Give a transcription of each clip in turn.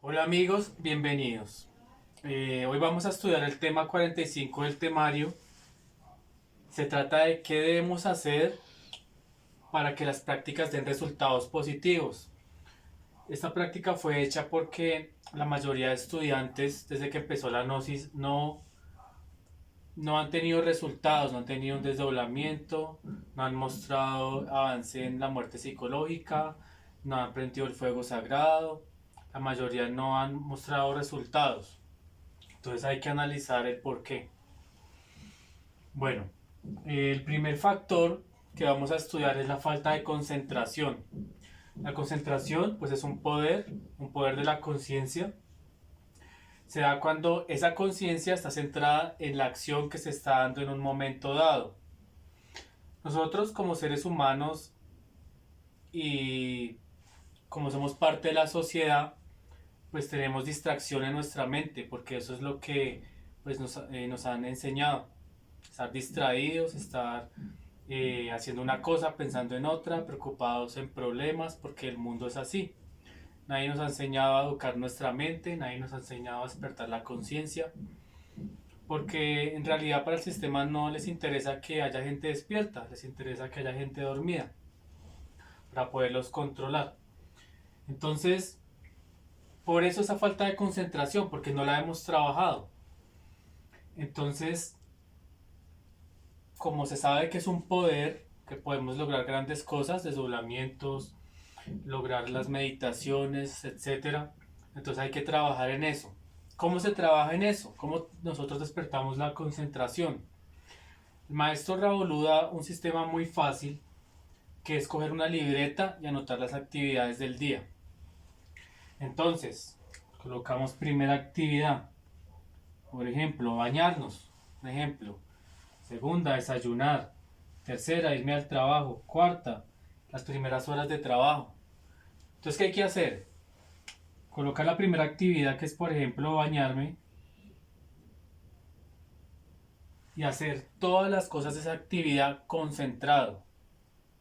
Hola amigos, bienvenidos. Hoy vamos a estudiar el tema 45 del temario. Se trata de qué debemos hacer para que las prácticas den resultados positivos. Esta práctica fue hecha porque la mayoría de estudiantes desde que empezó la gnosis no han tenido resultados, no han tenido un desdoblamiento, no han mostrado avance en la muerte psicológica, no han prendido el fuego sagrado, la mayoría no han mostrado resultados. Entonces hay que analizar el por qué. Bueno, el primer factor que vamos a estudiar es la falta de concentración. La concentración pues es un poder de la conciencia. Se da cuando esa conciencia está centrada en la acción que se está dando en un momento dado. Nosotros como seres humanos y como somos parte de la sociedad, pues tenemos distracción en nuestra mente, porque eso es lo que pues nos han enseñado. Estar distraídos, estar haciendo una cosa, pensando en otra, preocupados en problemas, porque el mundo es así. Nadie nos ha enseñado a educar nuestra mente, nadie nos ha enseñado a despertar la conciencia, porque en realidad para el sistema no les interesa que haya gente despierta, les interesa que haya gente dormida, para poderlos controlar. Entonces, por eso esa falta de concentración, porque no la hemos trabajado. Entonces, como se sabe que es un poder, que podemos lograr grandes cosas, desdoblamientos, lograr las meditaciones, etcétera. Entonces hay que trabajar en eso. ¿Cómo se trabaja en eso? ¿Cómo nosotros despertamos la concentración? El maestro Raúl da un sistema muy fácil, que es coger una libreta y anotar las actividades del día. Entonces, colocamos primera actividad, por ejemplo, bañarnos, un ejemplo. Segunda, desayunar. Tercera, irme al trabajo. Cuarta, las primeras horas de trabajo. Entonces, ¿qué hay que hacer? Colocar la primera actividad, que es por ejemplo bañarme, y hacer todas las cosas de esa actividad concentrado.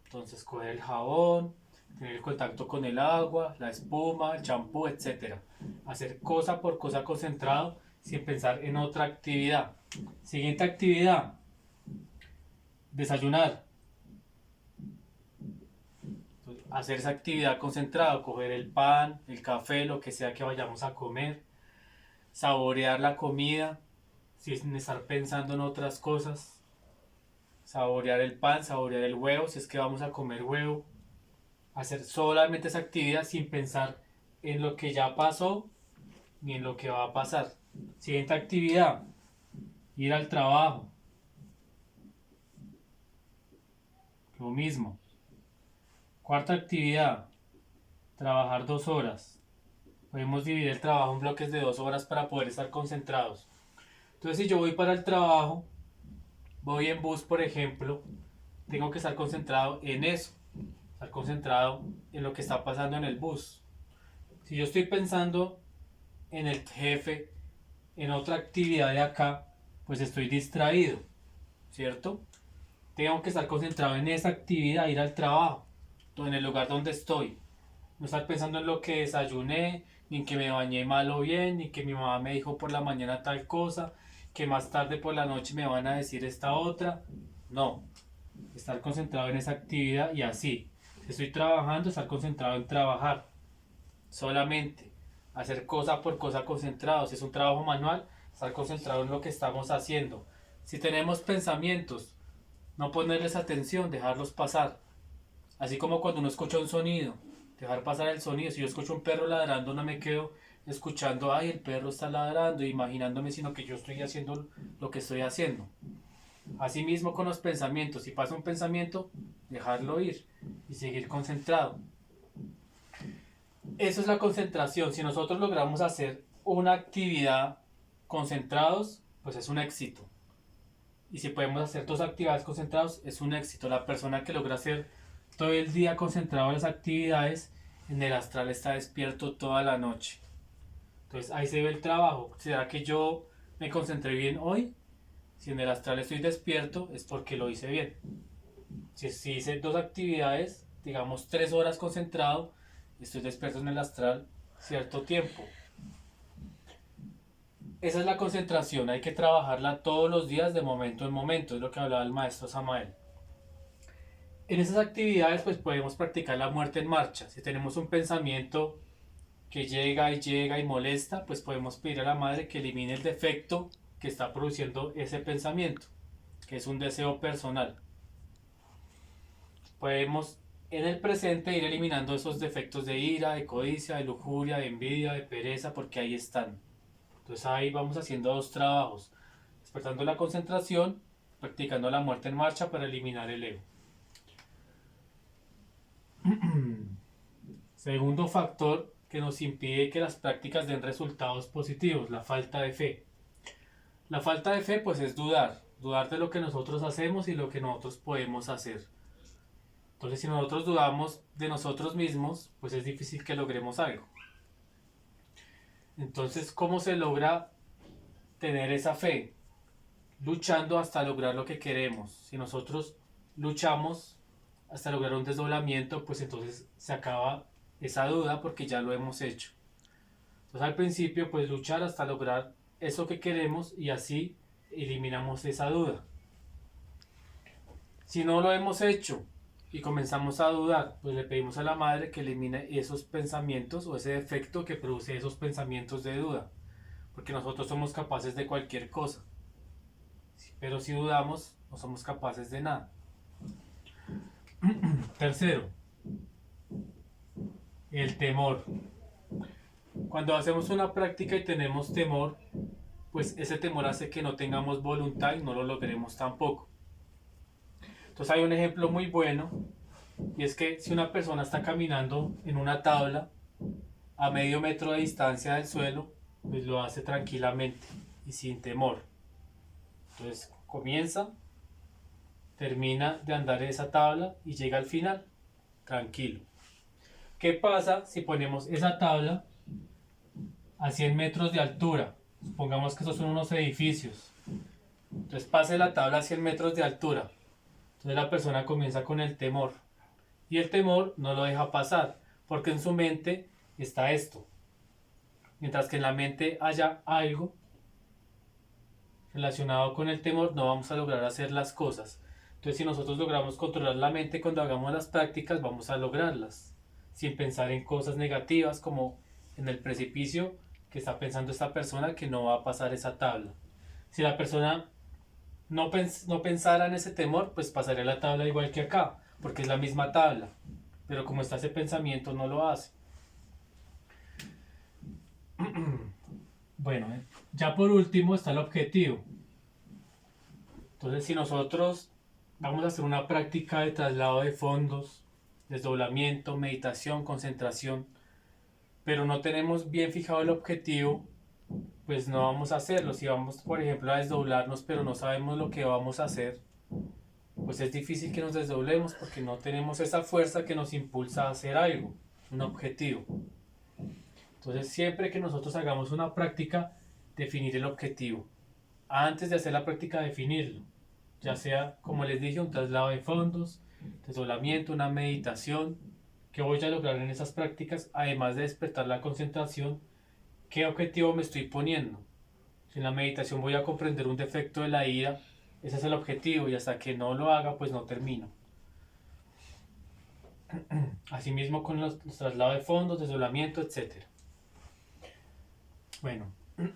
Entonces coger el jabón, tener el contacto con el agua, la espuma, el champú, etcétera. Hacer cosa por cosa concentrado sin pensar en otra actividad. Siguiente actividad, desayunar. Hacer esa actividad concentrada, coger el pan, el café, lo que sea que vayamos a comer, saborear la comida, sin estar pensando en otras cosas, saborear el pan, saborear el huevo, si es que vamos a comer huevo, hacer solamente esa actividad sin pensar en lo que ya pasó ni en lo que va a pasar. Siguiente actividad, ir al trabajo, lo mismo. Cuarta actividad, trabajar 2 horas. Podemos dividir el trabajo en bloques de 2 horas para poder estar concentrados. Entonces si yo voy para el trabajo, voy en bus por ejemplo, tengo que estar concentrado en eso, estar concentrado en lo que está pasando en el bus. Si yo estoy pensando en el jefe, en otra actividad de acá, pues estoy distraído, ¿cierto? Tengo que estar concentrado en esa actividad, ir al trabajo, en el lugar donde estoy. No estar pensando en lo que desayuné, ni en que me bañé mal o bien, ni que mi mamá me dijo por la mañana tal cosa, que más tarde por la noche me van a decir esta otra. No, estar concentrado en esa actividad y así. Si estoy trabajando, estar concentrado en trabajar. Solamente hacer cosa por cosa concentrado. Si es un trabajo manual, estar concentrado en lo que estamos haciendo. Si tenemos pensamientos, no ponerles atención, dejarlos pasar. Así como cuando uno escucha un sonido, dejar pasar el sonido. Si yo escucho un perro ladrando, no me quedo escuchando, ay, el perro está ladrando, imaginándome, sino que yo estoy haciendo lo que estoy haciendo. Asimismo con los pensamientos, si pasa un pensamiento, dejarlo ir y seguir concentrado. Eso es la concentración. Si nosotros logramos hacer una actividad concentrados, pues es un éxito. Y si podemos hacer 2 actividades concentrados, es un éxito. La persona que logra hacer todo el día concentrado en las actividades, en el astral está despierto toda la noche. Entonces ahí se ve el trabajo. ¿Será que yo me concentré bien hoy? Si en el astral estoy despierto, es porque lo hice bien. Si hice 2 actividades, digamos 3 horas concentrado, estoy despierto en el astral cierto tiempo. esa es la concentración, hay que trabajarla todos los días de momento en momento, es lo que hablaba el maestro Samael. En esas actividades pues podemos practicar la muerte en marcha. Si tenemos un pensamiento que llega y molesta, pues podemos pedir a la madre que elimine el defecto que está produciendo ese pensamiento, que es un deseo personal. Podemos en el presente ir eliminando esos defectos de ira, de codicia, de lujuria, de envidia, de pereza, porque ahí están. Entonces ahí vamos haciendo dos trabajos, despertando la concentración, practicando la muerte en marcha para eliminar el ego. Segundo factor que nos impide que las prácticas den resultados positivos, la falta de fe. La falta de fe pues es dudar, dudar de lo que nosotros hacemos y lo que nosotros podemos hacer. Entonces si nosotros dudamos de nosotros mismos, pues es difícil que logremos algo. Entonces, ¿cómo se logra tener esa fe? Luchando hasta lograr lo que queremos. Si nosotros luchamos hasta lograr un desdoblamiento, pues entonces se acaba esa duda porque ya lo hemos hecho. Entonces al principio pues luchar hasta lograr eso que queremos y así eliminamos esa duda. Si no lo hemos hecho y comenzamos a dudar, pues le pedimos a la madre que elimine esos pensamientos o ese defecto que produce esos pensamientos de duda, porque nosotros somos capaces de cualquier cosa, pero si dudamos no somos capaces de nada. Tercero, el temor. Cuando hacemos una práctica y tenemos temor, pues ese temor hace que no tengamos voluntad y no lo logremos tampoco. Entonces hay un ejemplo muy bueno y es que si una persona está caminando en una tabla a medio metro de distancia del suelo, pues lo hace tranquilamente y sin temor. Entonces comienza, termina de andar esa tabla y llega al final, tranquilo. ¿Qué pasa si ponemos esa tabla a 100 metros de altura? Supongamos que esos son unos edificios. Entonces pase la tabla a 100 metros de altura. Entonces la persona comienza con el temor. Y el temor no lo deja pasar, porque en su mente está esto. Mientras que en la mente haya algo relacionado con el temor, no vamos a lograr hacer las cosas. Entonces si nosotros logramos controlar la mente cuando hagamos las prácticas, vamos a lograrlas. Sin pensar en cosas negativas como en el precipicio que está pensando esta persona que no va a pasar esa tabla. Si la persona no pensara en ese temor, pues pasaría la tabla igual que acá, porque es la misma tabla. Pero como está ese pensamiento, no lo hace. Bueno, ya por último está el objetivo. Entonces, si nosotros vamos a hacer una práctica de traslado de fondos, desdoblamiento, meditación, concentración, pero no tenemos bien fijado el objetivo, pues no vamos a hacerlo. Si vamos, por ejemplo, a desdoblarnos, pero no sabemos lo que vamos a hacer, pues es difícil que nos desdoblemos porque no tenemos esa fuerza que nos impulsa a hacer algo, un objetivo. Entonces, siempre que nosotros hagamos una práctica, definir el objetivo. Antes de hacer la práctica, definirlo. Ya sea, como les dije, un traslado de fondos, desdoblamiento, una meditación. ¿Qué voy a lograr en esas prácticas? Además de despertar la concentración, ¿qué objetivo me estoy poniendo? Si en la meditación voy a comprender un defecto de la ira, ese es el objetivo y hasta que no lo haga, pues no termino. Asimismo con los traslados de fondos, desdoblamiento, etc. Bueno,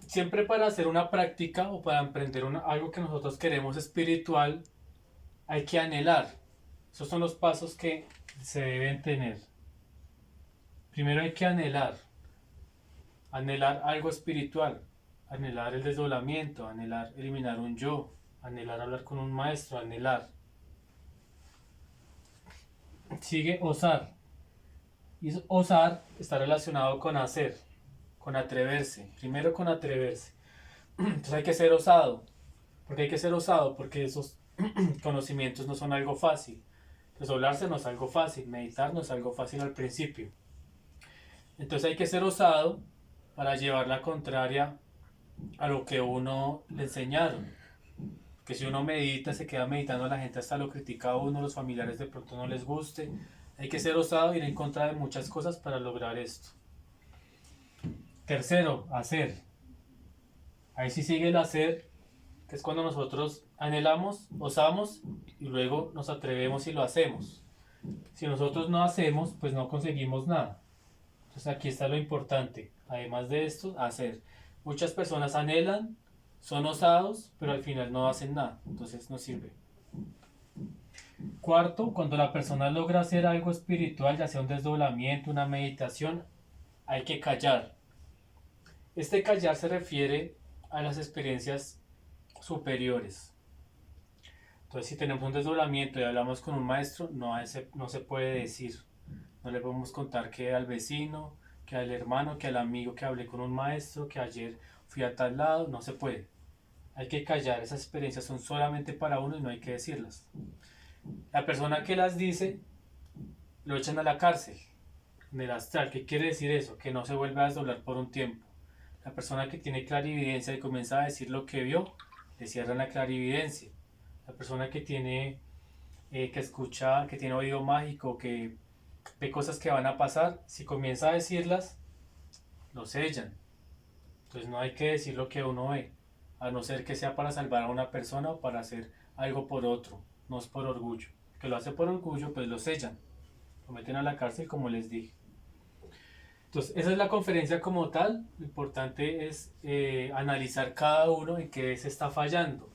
siempre para hacer una práctica o para emprender algo que nosotros queremos espiritual, hay que anhelar. Esos son los pasos que se deben tener. Primero hay que anhelar algo espiritual, anhelar el desdoblamiento, anhelar eliminar un yo, anhelar hablar con un maestro, anhelar. Sigue osar. Y osar está relacionado con hacer, con atreverse. Primero con atreverse. Entonces hay que ser osado. ¿Por qué hay que ser osado? Porque esos conocimientos no son algo fácil. Desdoblarse no es algo fácil, meditar no es algo fácil al principio. Entonces hay que ser osado para llevar la contraria a lo que uno le enseñaron. Que si uno medita, se queda meditando, la gente hasta lo critica a uno, los familiares de pronto no les guste. Hay que ser osado, ir en contra de muchas cosas para lograr esto. Tercero, hacer. Ahí sí sigue el hacer, que es cuando nosotros anhelamos, osamos y luego nos atrevemos y lo hacemos. Si nosotros no hacemos, pues no conseguimos nada. Entonces aquí está lo importante. Además de esto, hacer. Muchas personas anhelan, son osados, pero al final no hacen nada. Entonces no sirve. Cuarto, cuando la persona logra hacer algo espiritual, ya sea un desdoblamiento, una meditación, hay que callar. Este callar se refiere a las experiencias superiores. Entonces, si tenemos un desdoblamiento y hablamos con un maestro, no se puede decir. No le podemos contar que al vecino, que al hermano, que al amigo que hablé con un maestro, que ayer fui a tal lado. No se puede. Hay que callar. Esas experiencias son solamente para uno y no hay que decirlas. La persona que las dice lo echan a la cárcel, en el astral. ¿Qué quiere decir eso? Que no se vuelve a desdoblar por un tiempo. La persona que tiene clarividencia y comienza a decir lo que vio, le cierran la clarividencia. La persona que tiene, que escucha, que tiene oído mágico, que ve cosas que van a pasar, si comienza a decirlas, lo sellan. Entonces no hay que decir lo que uno ve, a no ser que sea para salvar a una persona o para hacer algo por otro, no es por orgullo. El que lo hace por orgullo, pues lo sellan, lo meten a la cárcel como les dije. Entonces, esa es la conferencia como tal. Lo importante es analizar cada uno en qué se está fallando.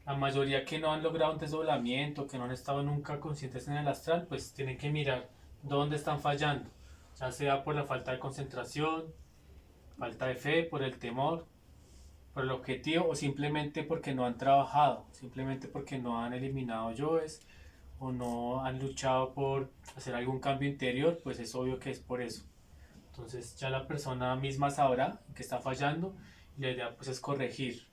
La mayoría que no han logrado un desdoblamiento, que no han estado nunca conscientes en el astral, pues tienen que mirar dónde están fallando. Ya sea por la falta de concentración, falta de fe, por el temor, por el objetivo o simplemente porque no han trabajado, simplemente porque no han eliminado yoes o no han luchado por hacer algún cambio interior, pues es obvio que es por eso. Entonces ya la persona misma sabrá que está fallando y la idea pues es corregir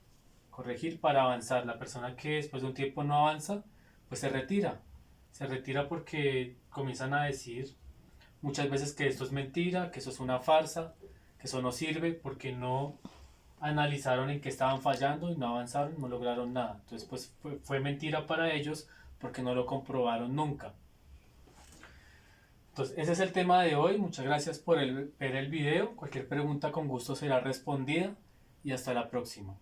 para avanzar. La persona que después de un tiempo no avanza, pues se retira porque comienzan a decir muchas veces que esto es mentira, que eso es una farsa, que eso no sirve porque no analizaron en qué estaban fallando y no avanzaron, no lograron nada. Entonces pues fue mentira para ellos porque no lo comprobaron nunca. Entonces, ese es el tema de hoy. Muchas gracias por ver el video. Cualquier pregunta con gusto será respondida y hasta la próxima.